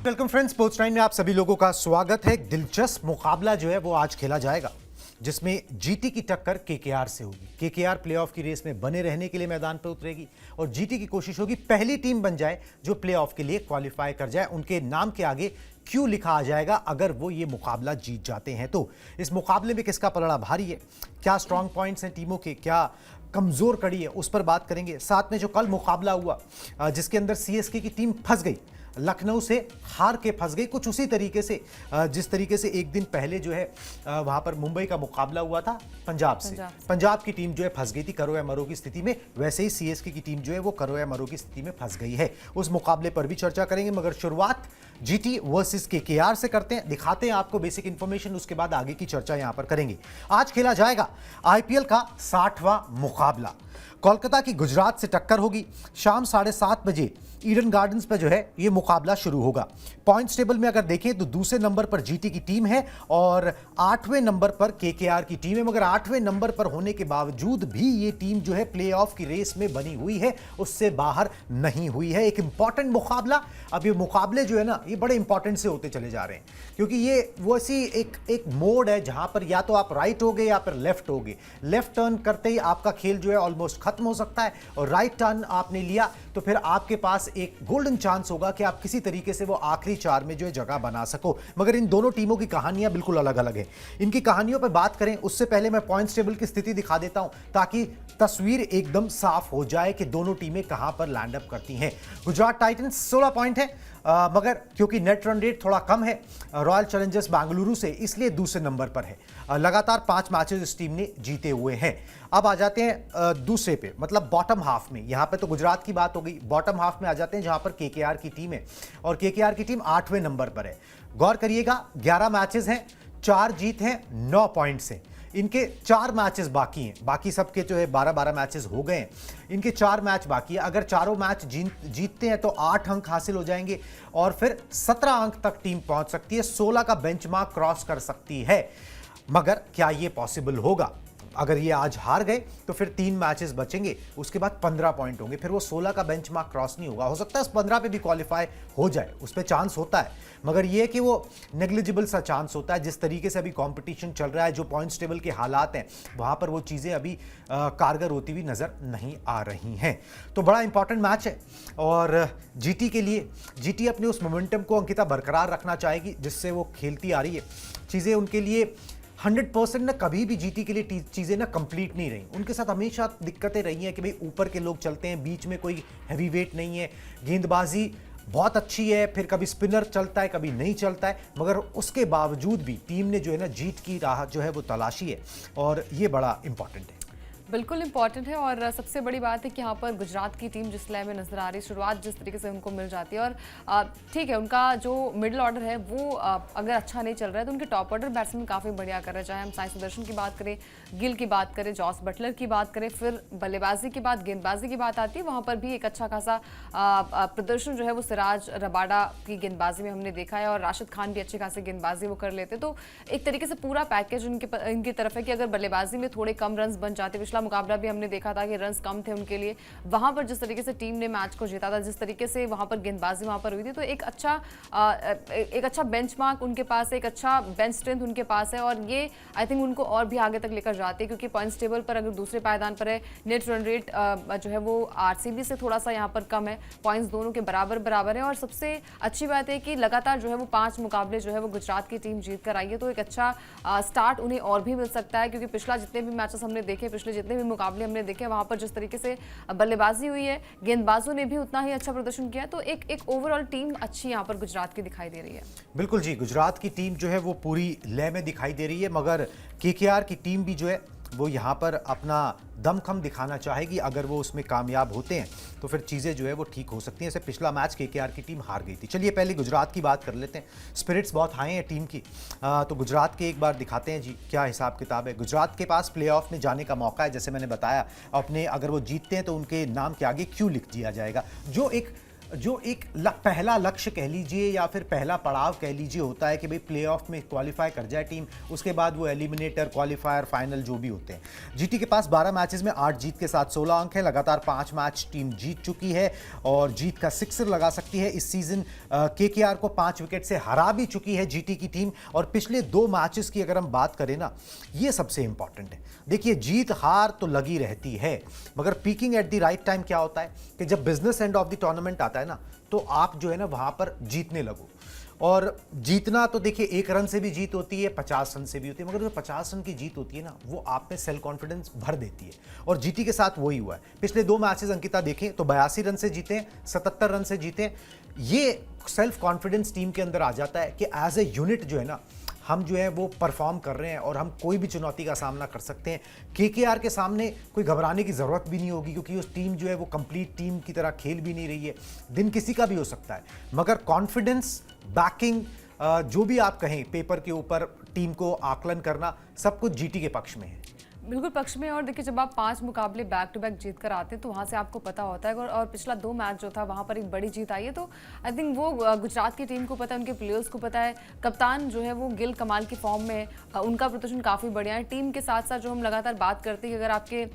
Welcome friends, sports time में आप सभी लोगों का स्वागत है। एक दिलचस्प मुकाबला जो है वो आज खेला जाएगा जिसमें जीटी की टक्कर केकेआर से होगी। केकेआर प्लेऑफ की रेस में बने रहने के लिए मैदान पर उतरेगी और जीटी की कोशिश होगी पहली टीम बन जाए जो प्लेऑफ के लिए क्वालिफाई कर जाए। उनके नाम के आगे क्यों लिखा आ जाएगा अगर वो ये मुकाबला जीत जाते हैं। तो इस मुकाबले में किसका पलड़ा भारी है, क्या स्ट्रांग पॉइंट्स हैं टीमों के, क्या कमजोर कड़ी है, उस पर बात करेंगे। साथ में जो कल मुकाबला हुआ जिसके अंदर सीएसके की टीम फंस गई, लखनऊ से हार के फंस गई, कुछ उसी तरीके से जिस तरीके से एक दिन पहले जो है वहां पर मुंबई का मुकाबला हुआ था पंजाब से। पंजाब की टीम जो है फंस गई थी करो या मरो की स्थिति में, वैसे ही सीएसके की टीम जो है वो करो या मरो की स्थिति में फंस गई है। उस मुकाबले पर भी चर्चा करेंगे, मगर शुरुआत जीटी वर्सेस केकेआर से करते हैं, दिखाते हैं आपको बेसिक इंफॉर्मेशन, उसके बाद आगे की चर्चा यहां पर करेंगे। आज खेला जाएगा आईपीएल का 60वां मुकाबला। कोलकाता की गुजरात से टक्कर होगी। शाम 7:30 बजे ईडन गार्डन्स पर जो है ये मुकाबला शुरू होगा। पॉइंट्स टेबल में अगर देखें तो दूसरे नंबर पर जीटी की टीम है और 8वें नंबर पर केकेआर की टीम है, मगर 8वें नंबर पर होने के बावजूद भी ये टीम जो है प्लेऑफ की रेस में बनी हुई है, उससे बाहर नहीं हुई है। एक इंपॉर्टेंट मुकाबला। अब ये मुकाबले जो है ना ये बड़े इंपॉर्टेंट से होते चले जा रहे हैं क्योंकि ये वो ऐसी एक मोड है जहां पर या तो आप राइट हो गए या फिर लेफ्ट हो गए। लेफ्ट टर्न करते ही आपका खेल जो है ऑलमोस्ट खत्म हो सकता है और राइट टर्न आपने लिया तो फिर आपके पास एक गोल्डन चांस होगा कि आप किसी तरीके से वो आखिरी 4 में जो है जगह बना सको। मगर इन दोनों टीमों की कहानियां बिल्कुल अलग अलग है। इनकी कहानियों पर बात करें उससे पहले मैं पॉइंट्स टेबल की स्थिति दिखा देता हूं ताकि तस्वीर एकदम साफ हो जाए कि दोनों टीमें कहां पर लैंड अप करती हैं। गुजरात टाइटंस 16 पॉइंट है, मगर क्योंकि नेट रन रेट थोड़ा कम है रॉयल चैलेंजर्स बेंगलुरु से, इसलिए दूसरे नंबर पर है। लगातार 5 मैचेस इस टीम ने जीते हुए हैं। अब आ जाते हैं दूसरे पे, मतलब बॉटम हाफ में। यहां पे तो गुजरात की बात हो गई, बॉटम हाफ में आ जाते हैं जहां पर केकेआर की टीम है और केकेआर की टीम 8वें नंबर पर है। गौर करिएगा 11 मैचेस हैं, 4 जीत हैं, 9 पॉइंट्स हैं। इनके 4 मैचेस बाकी हैं, बाकी सबके जो है 12-12 मैचेस हो गए हैं, इनके 4 मैच बाकी है। अगर चारों मैच जीतते हैं तो 8 अंक हासिल हो जाएंगे और फिर 17 अंक तक टीम पहुंच सकती है, 16 का बेंचमार्क क्रॉस कर सकती है। मगर क्या यह पॉसिबल होगा? अगर ये आज हार गए तो फिर 3 मैचेस बचेंगे, उसके बाद 15 पॉइंट होंगे, फिर वो 16 का बेंचमार्क क्रॉस नहीं होगा। हो सकता है 15 पे भी क्वालिफाई हो जाए, उस पर चांस होता है, मगर ये कि वो नेग्लिजिबल सा चांस होता है। जिस तरीके से अभी कंपटीशन चल रहा है, जो पॉइंट्स टेबल के हालात हैं, वहां पर वो चीज़ें अभी कारगर होती हुई नजर नहीं आ रही हैं। तो बड़ा इंपॉर्टेंट मैच है और जीटी के लिए, जीटी अपने उस मोमेंटम को अंकिता बरकरार रखना चाहेगी जिससे वो खेलती आ रही है। चीज़ें उनके लिए 100% ना कभी भी जीटी के लिए चीज़ें ना कंप्लीट नहीं रही। उनके साथ हमेशा दिक्कतें रही हैं कि भाई ऊपर के लोग चलते हैं, बीच में कोई हैवी वेट नहीं है, गेंदबाजी बहुत अच्छी है, फिर कभी स्पिनर चलता है कभी नहीं चलता है, मगर उसके बावजूद भी टीम ने जो है ना जीत की राह जो है वो तलाशी है और ये बड़ा इंपॉर्टेंट है। बिल्कुल इंपॉर्टेंट है और सबसे बड़ी बात है कि यहाँ पर गुजरात की टीम जिस लय में नजर आ रही है, शुरुआत जिस तरीके से उनको मिल जाती है और ठीक है, उनका जो मिडिल ऑर्डर है वो अगर अच्छा नहीं चल रहा है तो उनके टॉप ऑर्डर बैट्समैन काफ़ी बढ़िया कर रहे हैं। चाहे हम साई सुदर्शन की बात करें, गिल की बात करें, जॉस बटलर की बात करें, फिर बल्लेबाजी की बात, गेंदबाजी की बात आती है, वहाँ पर भी एक अच्छा खासा प्रदर्शन जो है वो सिराज रबाडा की गेंदबाजी में हमने देखा है और राशिद खान भी अच्छी खासी गेंदबाजी वो कर लेते। तो एक तरीके से पूरा पैकेज इनकी तरफ है कि अगर बल्लेबाजी में थोड़े कम रन बन जाते, मुकाबला भी हमने देखा था कि रन्स कम थे उनके लिए, वहां पर जिस तरीके से टीम ने मैच को जीता था, जिस तरीके से वहां पर गेंदबाजी वहां पर हुई थी, तो एक अच्छा बेंचमार्क उनके पास है, एक अच्छा बेंच स्ट्रेंथ उनके पास है और ये आई थिंक उनको और भी आगे तक लेकर जाते हैं क्योंकि पॉइंट्स टेबल पर अगर दूसरे पायदान पर है, नेट रन रेट जो है वो आरसीबी से थोड़ा सा यहाँ पर कम है, पॉइंट्स दोनों के बराबर है और सबसे अच्छी बात है कि लगातार जो है वो 5 मुकाबले जो है वो गुजरात की टीम जीत कर आई है। तो एक अच्छा स्टार्ट उन्हें और भी मिल सकता है क्योंकि पिछला जितने भी मैचेस हमने देखे, पिछले जितने भी मुकाबले हमने देखे, वहां पर जिस तरीके से बल्लेबाजी हुई है, गेंदबाजों ने भी उतना ही अच्छा प्रदर्शन किया, तो एक ओवरऑल टीम अच्छी यहां पर गुजरात की दिखाई दे रही है। बिल्कुल जी, गुजरात की टीम जो है वो पूरी लय में दिखाई दे रही है, मगर केकेआर की टीम भी जो है वो यहाँ पर अपना दमखम दिखाना चाहेगी। अगर वो उसमें कामयाब होते हैं तो फिर चीज़ें जो है वो ठीक हो सकती हैं। ऐसे पिछला मैच केकेआर की टीम हार गई थी। चलिए पहले गुजरात की बात कर लेते हैं। स्पिरिट्स बहुत हाई हैं टीम की, तो गुजरात के एक बार दिखाते हैं जी क्या हिसाब किताब है। गुजरात के पास प्लेऑफ में जाने का मौका है, जैसे मैंने बताया। अपने अगर वो जीतते हैं तो उनके नाम के आगे क्यों लिख दिया जाएगा। जो एक जो एक पहला लक्ष्य कह लीजिए या फिर पहला पड़ाव कह लीजिए होता है कि भाई प्लेऑफ में क्वालिफाई कर जाए टीम, उसके बाद वो एलिमिनेटर, क्वालिफायर, फाइनल जो भी होते हैं। जीटी के पास 12 मैचेस में 8 जीत के साथ 16 अंक हैं, लगातार 5 मैच टीम जीत चुकी है और जीत का सिक्सर लगा सकती है। इस सीजन केकेआर को 5 विकेट से हरा भी चुकी है जीटी की टीम। और पिछले 2 मैचेस की अगर हम बात करें ना, ये सबसे इंपॉर्टेंट है। देखिए, जीत हार तो लगी रहती है, मगर peeking at the right time क्या होता है कि जब business end of the tournament आता है ना, तो आप जो है ना वहां पर जीतने लगो। और जीतना तो देखिए 1 रन से भी जीत होती है, 50 रन से भी होती है, मगर जो 50 रन की जीत होती है ना, वो आप में सेल्फ कॉन्फिडेंस भर देती है। और जीटी के साथ वही हुआ है। पिछले 2 मैचेस अंकिता देखें तो 82 रन से जीते, 77 रन से जीते। ये सेल्फ कॉन्फिडेंस टीम के अंदर आ जाता है कि एज ए यूनिट जो है ना, हम जो है वो परफॉर्म कर रहे हैं और हम कोई भी चुनौती का सामना कर सकते हैं। केकेआर के सामने कोई घबराने की ज़रूरत भी नहीं होगी, क्योंकि उस टीम जो है वो कंप्लीट टीम की तरह खेल भी नहीं रही है। दिन किसी का भी हो सकता है, मगर कॉन्फिडेंस, बैकिंग, जो भी आप कहें, पेपर के ऊपर टीम को आकलन करना, सब कुछ जीटी के पक्ष में है। बिल्कुल पक्ष में। और देखिए, जब आप 5 मुकाबले बैक टू बैक जीत कर आते हैं तो वहाँ से आपको पता होता है। और पिछला 2 मैच जो था वहाँ पर एक बड़ी जीत आई है, तो आई थिंक वो गुजरात की टीम को पता है, उनके प्लेयर्स को पता है। कप्तान जो है वो गिल कमाल की फॉर्म में है, उनका प्रदर्शन काफ़ी बढ़िया है। टीम के साथ साथ जो हम लगातार बात करते हैं कि अगर आपके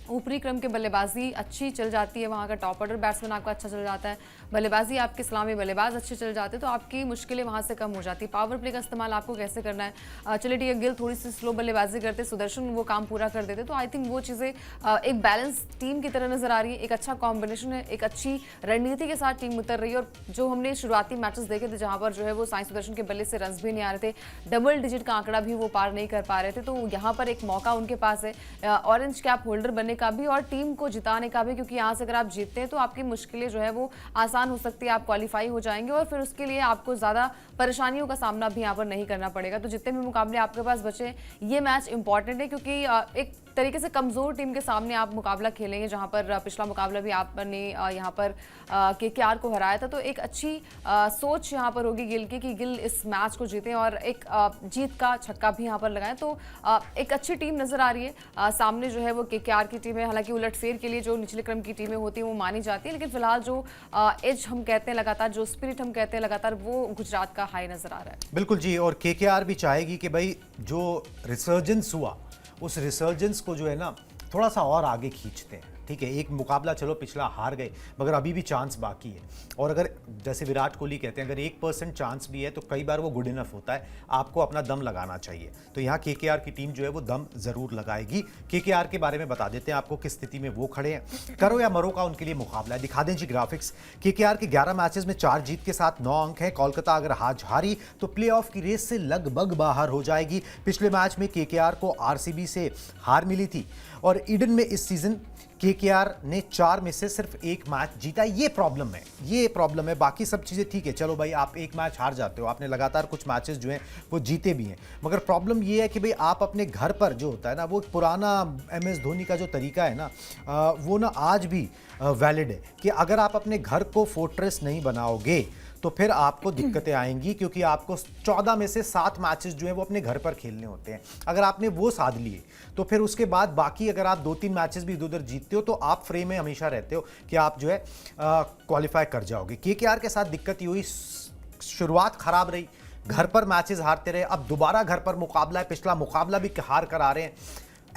ऊपरी क्रम के बल्लेबाजी अच्छी चल जाती है, वहाँ का टॉप ऑर्डर बैट्समैन आपका अच्छा चल जाता है, बल्लेबाजी आपके इस्लामी बल्लेबाज अच्छे चल जाते हैं, तो आपकी मुश्किलें वहाँ से कम हो जाती है। पावर प्ले का इस्तेमाल आपको कैसे करना है, चलिए ठीक है, गिल थोड़ी सी स्लो बल्लेबाजी करते, सुदर्शन वो काम पूरा कर देते, तो आई थिंक वो चीज़ें एक बैलेंस टीम की तरह नजर आ रही है। एक अच्छा कॉम्बिनेशन है, एक अच्छी रणनीति के साथ टीम उतर रही है। और जो हमने शुरुआती मैचेस देखे थे जहाँ पर जो है वो साई सुदर्शन के बल्ले से रन्स भी नहीं आ रहे थे, डबल डिजिट का आंकड़ा भी वो पार नहीं कर पा रहे थे, तो यहाँ पर एक मौका उनके पास है ऑरेंज कैप होल्डर बनने का भी और टीम को जिताने का भी, क्योंकि यहाँ से अगर आप जीतते हैं तो आपकी मुश्किलें जो है वो आसान हो सकती है, आप क्वालिफाई हो जाएंगे और फिर उसके लिए आपको ज़्यादा परेशानियों का सामना भी यहाँ पर नहीं करना पड़ेगा। तो जितने भी मुकाबले आपके पास बचे, ये मैच इंपॉर्टेंट है, क्योंकि एक तरीके से कमज़ोर टीम के सामने आप मुकाबला खेलेंगे, जहाँ पर पिछला मुकाबला भी आपने यहाँ पर केकेआर को हराया था। तो एक अच्छी सोच यहाँ पर होगी गिल की कि गिल इस मैच को जीतें और एक जीत का छक्का भी यहाँ पर लगाएं। तो एक अच्छी टीम नज़र आ रही है सामने जो है वो केकेआर की टीम है। हालांकि उलटफेर के लिए जो निचले क्रम की टीमें होती हैं वो मानी जाती है, लेकिन फिलहाल जो एज हम कहते हैं लगातार, जो स्पिरिट हम कहते हैं लगातार, वो गुजरात का हाई नज़र आ रहा है। बिल्कुल जी। और केकेआर भी चाहेगी कि भाई जो रिसर्जेंस हुआ, उस रिसर्जेंस को जो है ना थोड़ा सा और आगे खींचते हैं। ठीक है, एक मुकाबला चलो पिछला हार गए, मगर अभी भी चांस बाकी है। और अगर जैसे विराट कोहली कहते हैं, अगर 1% चांस भी है तो कई बार वो गुड इनफ होता है, आपको अपना दम लगाना चाहिए। तो यहाँ केकेआर की टीम जो है वो दम जरूर लगाएगी। केकेआर के बारे में बता देते हैं आपको किस स्थिति में वो खड़े हैं। करो या मरो का उनके लिए मुकाबला है। दिखा दें जी ग्राफिक्स। केकेआर के 11 मैचेस में 4 जीत के साथ 9 अंक है। कोलकाता अगर आज हारी तो प्लेऑफ की रेस से लगभग बाहर हो जाएगी। पिछले मैच में केकेआर को आरसीबी से हार मिली थी और ईडन में इस सीजन केकेआर ने 4 में से सिर्फ 1 मैच जीता। ये प्रॉब्लम है। बाकी सब चीज़ें ठीक है, चलो भाई आप 1 मैच हार जाते हो, आपने लगातार कुछ मैचेस जो हैं वो जीते भी हैं, मगर प्रॉब्लम ये है कि भाई आप अपने घर पर जो होता है ना, वो पुराना MS धोनी का जो तरीका है ना, वो ना आज भी वैलिड है कि अगर आप अपने घर को फोर्ट्रेस नहीं बनाओगे तो फिर आपको दिक्कतें आएंगी, क्योंकि आपको 14 में से 7 मैचेस जो हैं वो अपने घर पर खेलने होते हैं। अगर आपने वो साध लिए तो फिर उसके बाद बाकी अगर आप 2-3 मैचेस भी इधर-उधर जीतते हो तो आप फ्रेम में हमेशा रहते हो कि आप जो है क्वालिफाई कर जाओगे। केकेआर के साथ दिक्कत ये हुई, शुरुआत खराब रही, घर पर मैचेस हारते रहे, अब दोबारा घर पर मुकाबला है, पिछला मुकाबला भी हार कर आ रहे हैं।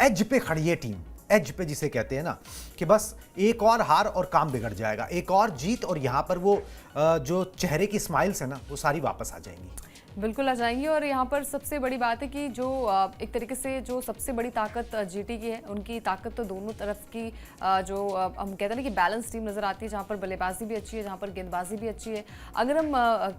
एज पे खड़ी है टीम, एज पे जिसे कहते हैं ना, कि बस एक और हार और काम बिगड़ जाएगा, एक और जीत और यहाँ पर वो जो चेहरे की स्माइल्स है ना वो सारी वापस आ जाएंगी। बिल्कुल आ जाएंगी। और यहाँ पर सबसे बड़ी बात है कि जो एक तरीके से जो सबसे बड़ी ताकत जीटी की है, उनकी ताकत तो दोनों तरफ की जो हम कहते हैं ना कि बैलेंस टीम नज़र आती है, जहाँ पर बल्लेबाजी भी अच्छी है, जहाँ पर गेंदबाजी भी अच्छी है। अगर हम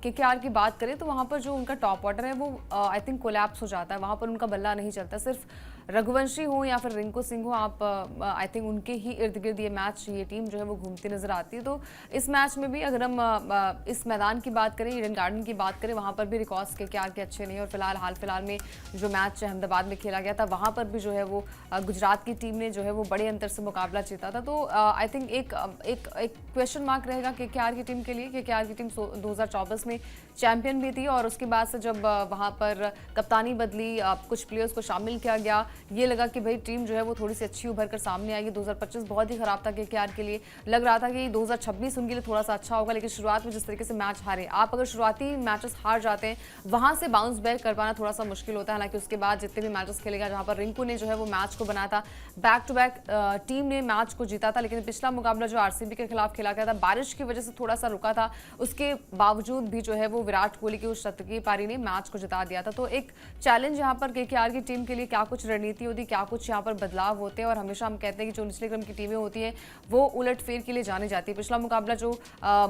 केकेआर की बात करें तो वहाँ पर जो उनका टॉप ऑर्डर है वो आई थिंक कोलैप्स हो जाता है, वहाँ पर उनका बल्ला नहीं चलता। सिर्फ रघुवंशी हो या फिर रिंकू सिंह हो, आप आई थिंक उनके ही इर्द गिर्द ये टीम जो है वो घूमती नजर आती है। तो इस मैच में भी अगर हम इस मैदान की बात करें, ईडन गार्डन की बात करें, वहाँ पर भी रिकॉर्ड्स केकेआर के अच्छे नहीं, और हाल फिलहाल में जो मैच अहमदाबाद में खेला गया था वहाँ पर भी जो है वो गुजरात की टीम ने जो है वो बड़े अंतर से मुकाबला जीता था। तो आई थिंक एक क्वेश्चन मार्क रहेगा केकेआर की टीम के लिए। केकेआर की टीम 2024 में चैंपियन भी थी और उसके बाद से जब वहाँ पर कप्तानी बदली, कुछ प्लेयर्स को शामिल किया गया, ये लगा कि भाई टीम जो है वो थोड़ी सी अच्छी उभर कर सामने आएगी। 2025 बहुत ही खराब था केकेआर के लिए, लग रहा था कि 2026 उनके लिए थोड़ा सा अच्छा होगा, लेकिन शुरुआत में जिस तरीके से मैच हारे, आप अगर शुरुआती मैचेस हार जाते हैं वहां से बाउंस बैक कर पाना थोड़ा सा मुश्किल होता है। हालांकि उसके बाद जितने भी मैचेस खेलेगा, जहां पर रिंकू ने जो है वो मैच को बनाया था, बैक टू बैक टीम ने मैच को जीता था, लेकिन पिछला मुकाबला जो आरसीबी के खिलाफ खेला गया था, बारिश की वजह से थोड़ा सा रुका था, उसके बावजूद भी जो है वो विराट कोहली की उस शतकीय पारी ने मैच को जिता दिया था। तो एक चैलेंज यहाँ पर केकेआर की टीम के लिए, क्या कुछ रणनीति होती, क्या कुछ यहाँ पर बदलाव होते हैं, और हमेशा हम कहते हैं कि जो निचले क्रम की टीमें होती हैं वो उलटफेर के लिए जानी जाती है। पिछला मुकाबला जो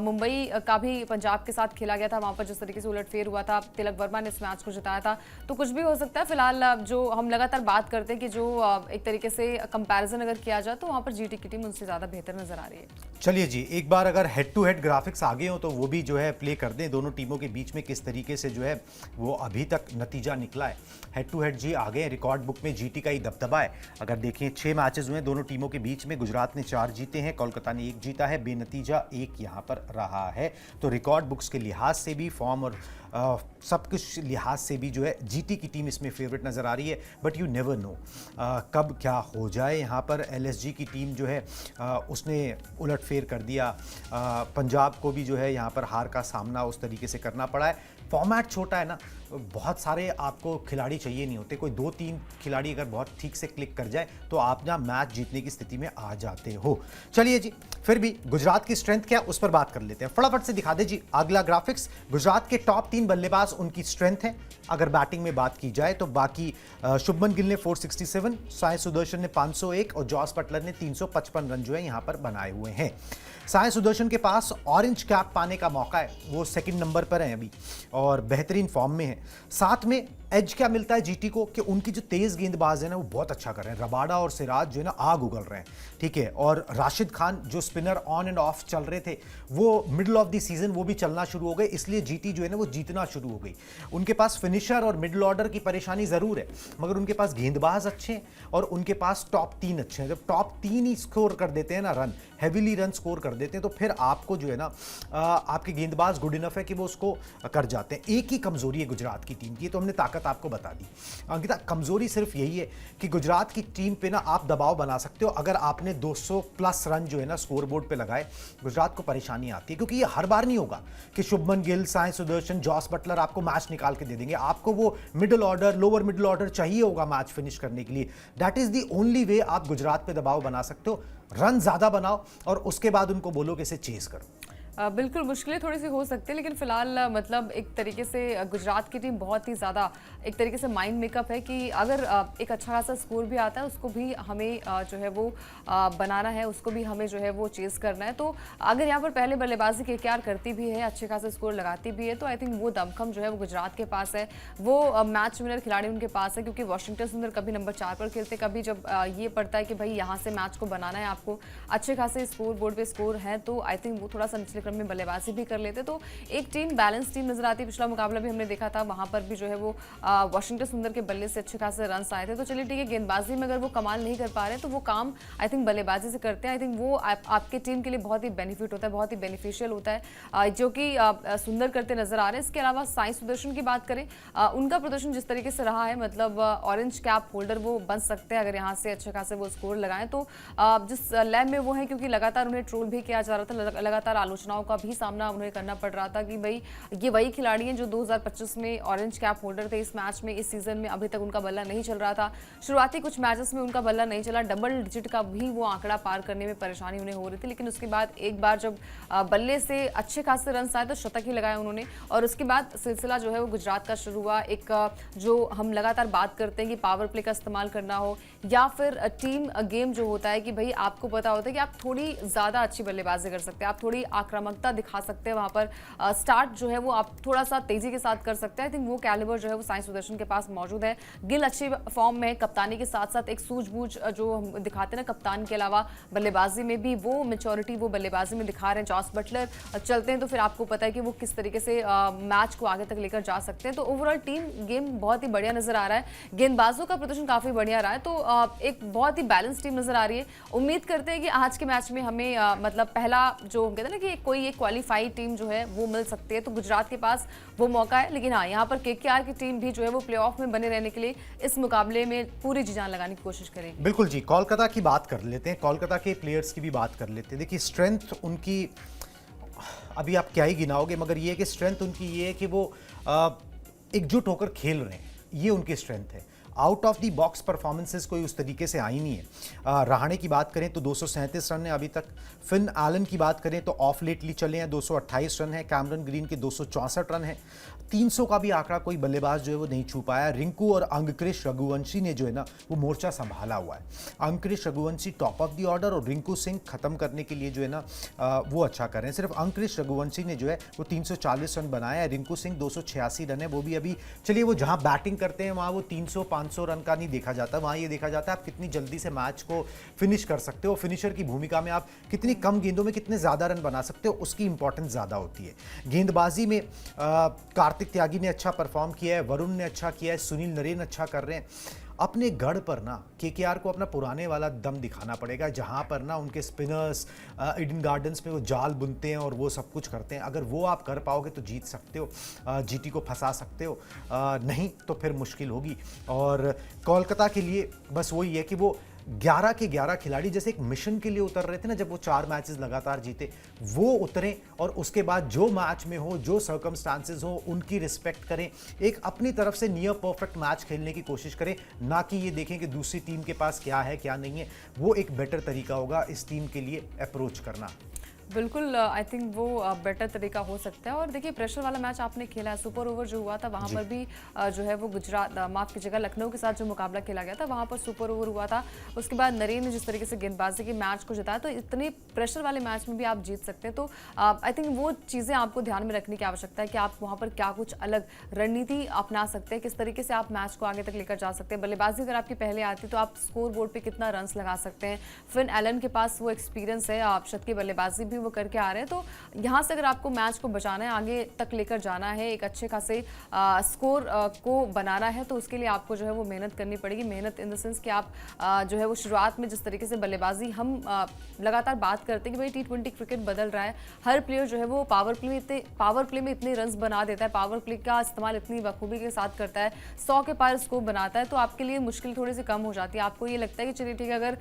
मुंबई का भी पंजाब के साथ खेला गया था, वहां पर जिस तरीके से उलटफेर हुआ था, तिलक वर्मा ने इस मैच को जिताया था, तो कुछ भी हो सकता है। फिलहाल जो हम लगातार बात करते हैं कि जो एक तरीके से कंपैरिजन अगर किया जाए तो वहां पर जीटी की टीम उनसे ज्यादा बेहतर नजर आ रही है। चलिए जी, एक बार अगर हेड टू हेड ग्राफिक्स आगे हो तो वो भी जो है प्ले कर दें, दोनों टीमों के बीच में किस तरीके से जो है वो अभी तक नतीजा निकला है। हेड टू हेड जी आगे रिकॉर्ड बुक में जीटी का ही दबदबा है। अगर देखें 6 मैचेस हुए दोनों टीमों के बीच में, गुजरात ने 4 जीते हैं, कोलकाता ने 1 जीता है, बेनतीजा 1 यहाँ पर रहा है। तो रिकॉर्ड बुक्स के लिहाज से भी, फॉर्म और सब कुछ लिहाज से भी जो है जीटी की टीम इसमें फेवरेट नज़र आ रही है। बट यू नेवर नो कब क्या हो जाए। यहाँ पर एलएसजी की टीम जो है उसने उलटफेर कर दिया, पंजाब को भी जो है यहाँ पर हार का सामना उस तरीके से करना पड़ा है। फॉर्मेट छोटा है ना, बहुत सारे आपको खिलाड़ी चाहिए नहीं होते, कोई 2-3 खिलाड़ी अगर बहुत ठीक से क्लिक कर जाए तो आप ना मैच जीतने की स्थिति में आ जाते हो। चलिए जी, फिर भी गुजरात की स्ट्रेंथ क्या, उस पर बात कर लेते हैं। फटाफट से दिखा दे जी अगला ग्राफिक्स। गुजरात के टॉप 3 बल्लेबाज उनकी स्ट्रेंथ है। अगर बैटिंग में बात की जाए तो बाकी शुभमन गिल ने 467, साई सुदर्शन ने 501 और जॉस बटलर ने 355 रन जो है यहां पर बनाए हुए हैं। साई सुदर्शन के पास ऑरेंज कैप पाने का मौका है, वो सेकंड नंबर पर हैं अभी और बेहतरीन फॉर्म में है। साथ में एज क्या मिलता है जीटी को कि उनकी जो तेज गेंदबाज है ना वो बहुत अच्छा कर रहे हैं। रबाडा और सिराज जो है ना आग उगल रहे हैं, ठीक है। और राशिद खान जो स्पिनर ऑन एंड ऑफ चल रहे थे वो मिडिल ऑफ द सीजन वो भी चलना शुरू हो गए, इसलिए जीटी जो है ना वो जीतना शुरू हो गई। उनके पास फिनिशर और मिडिल ऑर्डर की परेशानी जरूर है, मगर उनके पास गेंदबाज अच्छे हैं और उनके पास टॉप 3 अच्छे हैं। जब टॉप 3 ही स्कोर कर देते हैं ना, रन हैवीली रन स्कोर कर देते हैं, तो फिर आपको जो है ना आपके गेंदबाज गुड इनफ है कि वो उसको कर जाते हैं। एक ही कमजोरी है गुजरात की टीम की, तो हमने ताकत आपको बता दी। अंकिता, कमजोरी सिर्फ यही है कि गुजरात की टीम पे ना आप दबाव बना सकते हो अगर आपने 200 प्लस रन जो है ना स्कोर बोर्ड पे लगाए। गुजरात को परेशानी आती है क्योंकि ये हर बार नहीं होगा कि शुभमन गिल, साई सुदर्शन, जॉस बटलर आपको मैच निकाल के दे देंगे। आपको वो middle order, lower middle order चाहिए होगा मैच फिनिश करने के लिए। That is the only way आप गुजरात पे दबाव बना सकते हो। रन ज्यादा बनाओ और उसके बाद उनको बोलो कि इसे चेस करो। बिल्कुल मुश्किलें थोड़ी सी हो सकती है, लेकिन फिलहाल मतलब एक तरीके से गुजरात की टीम बहुत ही ज़्यादा एक तरीके से माइंड मेकअप है कि अगर एक अच्छा खासा स्कोर भी आता है उसको भी हमें जो है वो बनाना है, उसको भी हमें जो है वो चेस करना है। तो अगर यहाँ पर पहले बल्लेबाजी केकेआर करती भी है, अच्छे खासे स्कोर लगाती भी है, तो आई थिंक वो दमखम जो है वो गुजरात के पास है, वो मैच विनर खिलाड़ी उनके पास है। क्योंकि वॉशिंगटन सुंदर कभी नंबर 4 पर खेलते, कभी जब ये पड़ता है कि भाई यहाँ से मैच को बनाना है, आपको अच्छे खासे स्कोर बोर्ड पर स्कोर है, तो आई थिंक वो थोड़ा सा निचले क्रम में बल्लेबाजी भी कर लेते। तो एक टीम बैलेंस टीम नजर आती है। पिछला मुकाबला भी हमने देखा था, वहां पर भी जो है वो वॉशिंगटन सुंदर के बल्ले से अच्छे खासे रन आए थे। तो चलिए ठीक है, गेंदबाजी में अगर वो कमाल नहीं कर पा रहे तो वो काम आई थिंक बल्लेबाजी से करते हैं। आई थिंक वो आपके टीम के लिए बहुत ही बेनिफिट होता है, बहुत ही बेनिफिशियल होता है, जो कि सुंदर करते नजर आ रहे हैं। इसके अलावा साई सुदर्शन की बात करें, उनका प्रदर्शन जिस तरीके से रहा है, मतलब ऑरेंज कैप होल्डर वो बन सकते हैं अगर यहाँ से अच्छे खासे वो स्कोर लगाएं। तो जिस लैब में वो है, क्योंकि लगातार उन्हें ट्रोल भी किया जा रहा था, लगातार आलोचनाओं का भी सामना उन्हें करना पड़ रहा था कि भाई ये वही खिलाड़ी हैं जो 2025 में ऑरेंज कैप होल्डर थे। इस मैच में, इस सीजन में अभी तक उनका बल्ला नहीं चल रहा था। शुरुआती कुछ मैचेस में उनका बल्ला नहीं चला, डबल डिजिट का भी वो आंकड़ा पार करने में परेशानी उन्हें हो रही थी, लेकिन उसके बाद एक बार जब बल्ले से अच्छे खासे रन आए तो शतक ही लगाया उन्होंने, और उसके बाद सिलसिला जो है वो गुजरात का शुरू हुआ। एक जो हम लगातार बात करते हैं कि पावर प्ले का इस्तेमाल करना हो या फिर टीम गेम जो होता है कि भाई आपको पता होता है कि आप थोड़ी ज्यादा अच्छी बल्लेबाजी कर सकते हैं, आप थोड़ी आक्रामकता दिखा सकते हैं, वहां पर स्टार्ट जो है वो आप थोड़ा सा तेजी के साथ कर सकते हैं। आई थिंक वो कैलिबर जो है वो साई सुदर्शन के पास मौजूद है। गिल अच्छी फॉर्म में, कप्तानी के साथ साथ एक सूझबूझ जो हम दिखाते हैं ना कप्तान के अलावा, बल्लेबाजी में भी वो मैच्योरिटी वो बल्लेबाजी में दिखा रहे हैं। जॉस बटलर चलते हैं तो फिर आपको पता है कि वो किस तरीके से मैच को आगे तक लेकर जा सकते हैं। तो ओवरऑल टीम गेम बहुत ही बढ़िया नजर आ रहा है, गेंदबाजों का प्रदर्शन काफी बढ़िया रहा है, तो एक बहुत ही बैलेंस टीम नजर आ रही है। उम्मीद करते हैं कि आज के मैच में हमें मतलब पहला जो कहते हैं ना कि कोई एक क्वालिफाइड टीम जो है वो मिल सकती है, तो गुजरात के पास वो मौका है। लेकिन हाँ, यहाँ पर केकेआर की टीम भी जो है वो प्लेऑफ में बने रहने के लिए इस मुकाबले में पूरी जी जान लगाने की कोशिश करेगी। बिल्कुल जी, कोलकाता की बात कर लेते हैं, कोलकाता के प्लेयर्स की भी बात कर लेते हैं। देखिए स्ट्रेंथ उनकी अभी आप क्या ही गिनाओगे, मगर ये है कि स्ट्रेंथ उनकी ये है कि वो एकजुट होकर खेल रहे हैं, ये उनकी स्ट्रेंथ है। Out of the box performances कोई उस तरीके से आई नहीं है। रहाणे की बात करें तो 237 रन है अभी तक। फिन एलन की बात करें तो ऑफ लेटली चले हैं, 228 रन है। कैमरन ग्रीन के 264 रन है। 300 का भी आंकड़ा कोई बल्लेबाज जो है वो नहीं छू पाया। रिंकू और अंकुरिश रघुवंशी ने जो है ना वो मोर्चा संभाला हुआ है। Angkrish Raghuvanshi top of the order और रिंकू सिंह खत्म करने के लिए जो है ना वो अच्छा कर रहे हैं। सिर्फ अंकुरिश रघुवंशी ने जो है वो 340 रन बनाया है। रिंकू सिंह 286 रन है, वो भी अभी चलिए वो जहां बैटिंग करते हैं वहां वो 300-500 रन का नहीं देखा जाता, वहां ये देखा जाता है आप कितनी जल्दी से मैच को फिनिश कर सकते हो। फिनिशर की भूमिका में आप कितनी कम गेंदों में कितने ज्यादा रन बना सकते हो, उसकी इंपॉर्टेंस ज्यादा होती है। गेंदबाजी में कार्तिक त्यागी ने अच्छा परफॉर्म किया है, वरुण ने अच्छा किया है, सुनील नरेन अच्छा कर रहे हैं। अपने गढ़ पर ना केकेआर को अपना पुराने वाला दम दिखाना पड़ेगा, जहां पर ना उनके स्पिनर्स ईडन गार्डन्स में वो जाल बुनते हैं और वो सब कुछ करते हैं। अगर वो आप कर पाओगे तो जीत सकते हो, जीटी को फंसा सकते हो, नहीं तो फिर मुश्किल होगी। और कोलकाता के लिए बस वही है कि वो 11 के 11 खिलाड़ी जैसे एक मिशन के लिए उतर रहे थे ना, जब वो 4 मैचेस लगातार जीते, वो उतरें और उसके बाद जो मैच में हो, जो सर्कमस्टांसेस हो, उनकी रिस्पेक्ट करें। एक अपनी तरफ से नियर परफेक्ट मैच खेलने की कोशिश करें, ना कि ये देखें कि दूसरी टीम के पास क्या है क्या नहीं है। वो एक बेटर तरीका होगा इस टीम के लिए अप्रोच करना। बिल्कुल, आई थिंक वो बेटर तरीका हो सकता है। और देखिए प्रेशर वाला मैच आपने खेला है, सुपर ओवर जो हुआ था वहाँ पर भी जो है वो गुजरात माफ कीजिएगा लखनऊ के साथ जो मुकाबला खेला गया था वहाँ पर सुपर ओवर हुआ था। उसके बाद नरेन ने जिस तरीके से गेंदबाजी के मैच को जिताया, तो इतने प्रेशर वाले मैच में भी आप जीत सकते हैं। तो आई थिंक वो चीज़ें आपको ध्यान में रखने की आवश्यकता है कि आप वहाँ पर क्या कुछ अलग रणनीति अपना सकते हैं, किस तरीके से आप मैच को आगे तक लेकर जा सकते हैं। बल्लेबाजी अगर आपकी पहले आती तो आप स्कोर बोर्ड पर कितना रन लगा सकते हैं। फिन एलन के पास वो एक्सपीरियंस है, आप शतकीय बल्लेबाजी भी वो करके आ रहे हैं। तो यहाँ से अगर आपको मैच को बचाना है, आगे तक लेकर जाना है, एक अच्छे खासे स्कोर को बनाना है, तो उसके लिए आपको जो है वो मेहनत करनी पड़ेगी। मेहनत इन द सेंस कि आप जो है वो शुरुआत में जिस तरीके से बल्लेबाजी हम लगातार बात करते हैं कि भाई T20 क्रिकेट बदल रहा है, हर प्लेयर जो है वो पावर प्ले में इतने रन बना देता है, पावर प्ले का इस्तेमाल इतनी बखूबी के साथ करता है, 100 के पार स्कोर बनाता है, तो आपके लिए मुश्किल थोड़ी सी कम हो जाती है। आपको ये लगता है कि चलिए ठीक है, अगर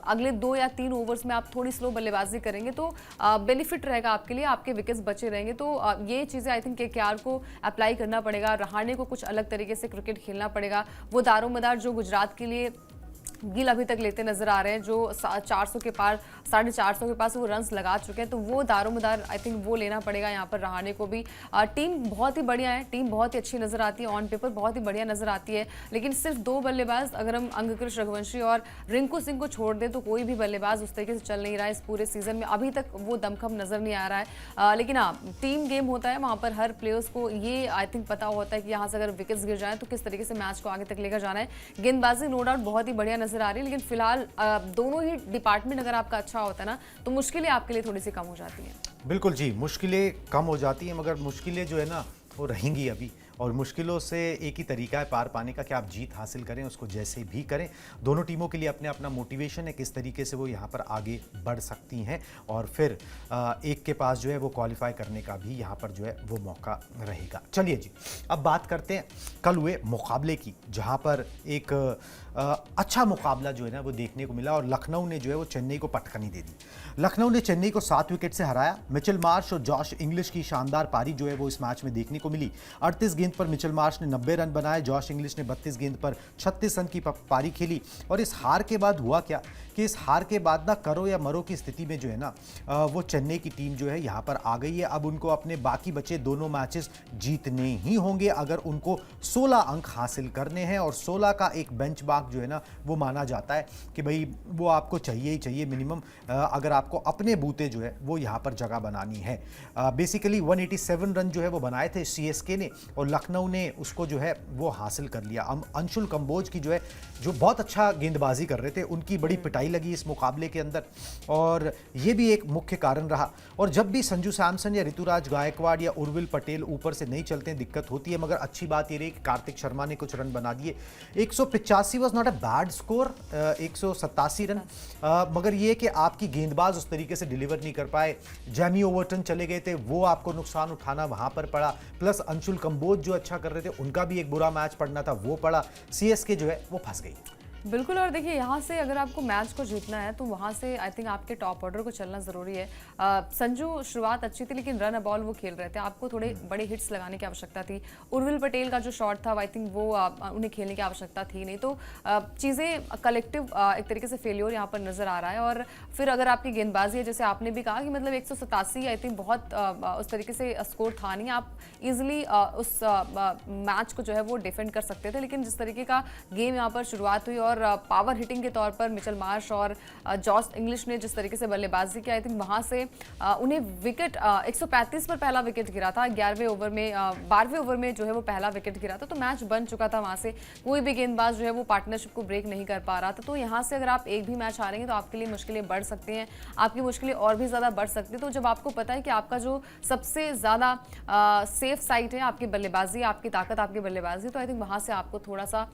अगले 2 या 3 ओवर्स में आप थोड़ी स्लो बल्लेबाजी करेंगे तो बेनिफिट रहेगा आपके लिए, आपके विकेट्स बचे रहेंगे। तो ये चीज़ें आई थिंक केकेआर को अप्लाई करना पड़ेगा। रहाणे को कुछ अलग तरीके से क्रिकेट खेलना पड़ेगा। वो दारोमदार जो गुजरात के लिए गिल अभी तक लेते नजर आ रहे हैं, जो 400 के पार 450 के पास वो रन्स लगा चुके हैं, तो वो दारोमदार आई थिंक वो लेना पड़ेगा यहाँ पर रहाणे को भी। टीम बहुत ही बढ़िया है, टीम बहुत ही अच्छी नजर आती है, ऑन पेपर बहुत ही बढ़िया नजर आती है, लेकिन सिर्फ 2 बल्लेबाज अगर हम अंकुरिश रघुवंशी और रिंकू सिंह को छोड़ दें तो कोई भी बल्लेबाज उस तरीके से चल नहीं रहा है इस पूरे सीजन में, अभी तक वो दमखम नजर नहीं आ रहा है। लेकिन हाँ, टीम गेम होता है, वहाँ पर हर प्लेयर्स को ये आई थिंक पता होता है कि यहाँ से अगर विकेट्स गिर जाए तो किस तरीके से मैच को आगे तक लेकर जाना है। गेंदबाजी नो डाउट बहुत ही बढ़िया नजर आ रही है, लेकिन फिलहाल दोनों ही डिपार्टमेंट अगर आपका अच्छा होता है ना तो मुश्किलें आपके लिए थोड़ी सी कम हो जाती हैं। बिल्कुल जी, मुश्किलें कम हो जाती हैं, मगर मुश्किलें जो है ना वो रहेंगी अभी। और मुश्किलों से एक ही तरीका है पार पाने का कि आप जीत हासिल करें, उसको जैसे भी करें। दोनों टीमों के लिए अपने अपना मोटिवेशन है, किस तरीके से वो यहाँ पर आगे बढ़ सकती हैं, और फिर एक के पास जो है वो क्वालिफाई करने का भी यहाँ पर जो है वो मौका रहेगा। चलिए जी, अब बात करते हैं कल हुए मुकाबले की, जहाँ पर एक अच्छा मुकाबला जो है ना वो देखने को मिला, और लखनऊ ने जो है वो चेन्नई को पटखनी दे दी। लखनऊ ने चेन्नई को 7 विकेट से हराया। मिचेल मार्श और जॉश इंग्लिश की शानदार पारी जो है वो इस मैच में देखने को मिली। 38 गेंद पर मिचेल मार्श ने 90 रन बनाए, जॉश इंग्लिश ने 32 गेंद पर 36 रन की पारी खेली। और इस हार के बाद हुआ क्या कि इस हार के बाद ना करो या मरो की स्थिति में जो है ना वो चेन्नई की टीम जो है यहाँ पर आ गई है। अब उनको अपने बाकी बचे दोनों मैचेस जीतने ही होंगे अगर उनको 16 अंक हासिल करने हैं, और 16 का एक बेंचमार्क जो है ना वो माना जाता है कि भाई वो आपको चाहिए ही चाहिए मिनिमम, अगर आपको अपने बूते जो है वो यहाँ पर जगह बनानी है। बेसिकली 187 रन जो है वो बनाए थे सीएसके ने, और लखनऊ ने उसको जो है वो हासिल कर लिया। अंशुल कंबोज की जो है जो बहुत अच्छा गेंदबाजी कर रहे थे, उनकी बड़ी पिटाई लड़ाई लगी इस मुकाबले के अंदर, और ये भी एक मुख्य कारण रहा। और जब भी संजू सैमसन या ऋतुराज गायकवाड़ या उर्विल पटेल ऊपर से नहीं चलते हैं, दिक्कत होती है। मगर अच्छी बात ये रही कि कार्तिक शर्मा ने कुछ रन बना दिए। 185 was not a bad score, 187 run, मगर ये कि आपकी गेंदबाज उस तरीके से डिलीवर नहीं कर पाए। जैमी ओवर्टन चले गए थे, वो आपको नुकसान उठाना वहां पर पड़ा, प्लस अंशुल कंबोज जो अच्छा कर रहे थे उनका भी एक बुरा मैच पड़ना था, वो पड़ा। सीएसके जो है वो फंस गई। बिल्कुल, और देखिए यहाँ से अगर आपको मैच को जीतना है तो वहाँ से आई थिंक आपके टॉप ऑर्डर को चलना ज़रूरी है। संजू शुरुआत अच्छी थी लेकिन रन अ बॉल वो खेल रहे थे, आपको थोड़े बड़े हिट्स लगाने की आवश्यकता थी। उर्विल पटेल का जो शॉट था आई थिंक वो उन्हें खेलने की आवश्यकता थी नहीं, तो चीज़ें कलेक्टिव एक तरीके से फेलियर यहाँ पर नज़र आ रहा है। और फिर अगर आपकी गेंदबाजी है, जैसे आपने भी कहा कि मतलब 187 आई थिंक बहुत उस तरीके से स्कोर था नहीं, आप ईजिली उस मैच को जो है वो डिफेंड कर सकते थे। लेकिन जिस तरीके का गेम यहाँ पर शुरुआत हुई और पावर हिटिंग के तौर पर मिचेल मार्श और जॉस इंग्लिश ने जिस तरीके से बल्लेबाजी की, आई थिंक वहां से उन्हें विकेट 135 पर पहला विकेट गिरा था, 11वें ओवर में 12वें ओवर में जो है वो पहला विकेट गिरा था, तो मैच बन चुका था। वहां से कोई भी गेंदबाज जो है वो पार्टनरशिप को ब्रेक नहीं कर पा रहा था। तो यहाँ से अगर आप एक भी मैच हारेंगे तो आपके लिए मुश्किलें बढ़ सकती हैं, आपकी मुश्किलें और भी ज़्यादा बढ़ सकती हैं। तो जब आपको पता है कि आपका जो सबसे ज़्यादा सेफ साइड है आपकी बल्लेबाजी, आपकी ताकत आपकी बल्लेबाजी, तो आई थिंक वहाँ से आपको थोड़ा सा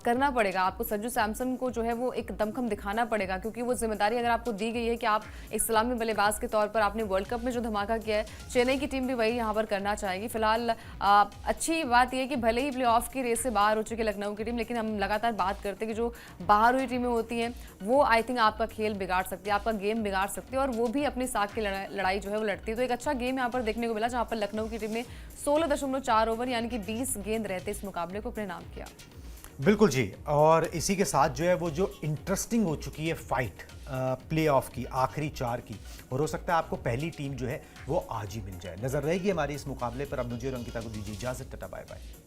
करना पड़ेगा। आपको संजू सैमसन को जो है वो एक दमखम दिखाना पड़ेगा, क्योंकि वो जिम्मेदारी अगर आपको दी गई है कि आप एक सलामी बल्लेबाज के तौर पर आपने वर्ल्ड कप में जो धमाका किया है, चेन्नई की टीम भी वही यहाँ पर करना चाहेगी। फिलहाल अच्छी बात यह है कि भले ही प्लेऑफ की रेस से बाहर हो चुकी है लखनऊ की टीम, लेकिन हम लगातार बात करते हैं कि जो बाहर हुई टीमें होती हैं वो आई थिंक आपका खेल बिगाड़ सकती है, आपका गेम बिगाड़ सकती है, और वो भी अपनी साख की लड़ाई जो है वो लड़ती है। तो एक अच्छा गेम यहाँ पर देखने को मिला, जहाँ पर लखनऊ की टीम ने 16.4 ओवर यानी कि 20 गेंद रहते इस मुकाबले को अपने नाम किया। बिल्कुल जी, और इसी के साथ जो है वो जो इंटरेस्टिंग हो चुकी है फाइट प्लेऑफ की, आखिरी 4 की, और हो सकता है आपको पहली टीम जो है वो आज ही मिल जाए। नजर रहेगी हमारी इस मुकाबले पर। अब मुझे और अंकिता को दीजिए इजाजत, टाटा बाय बाय।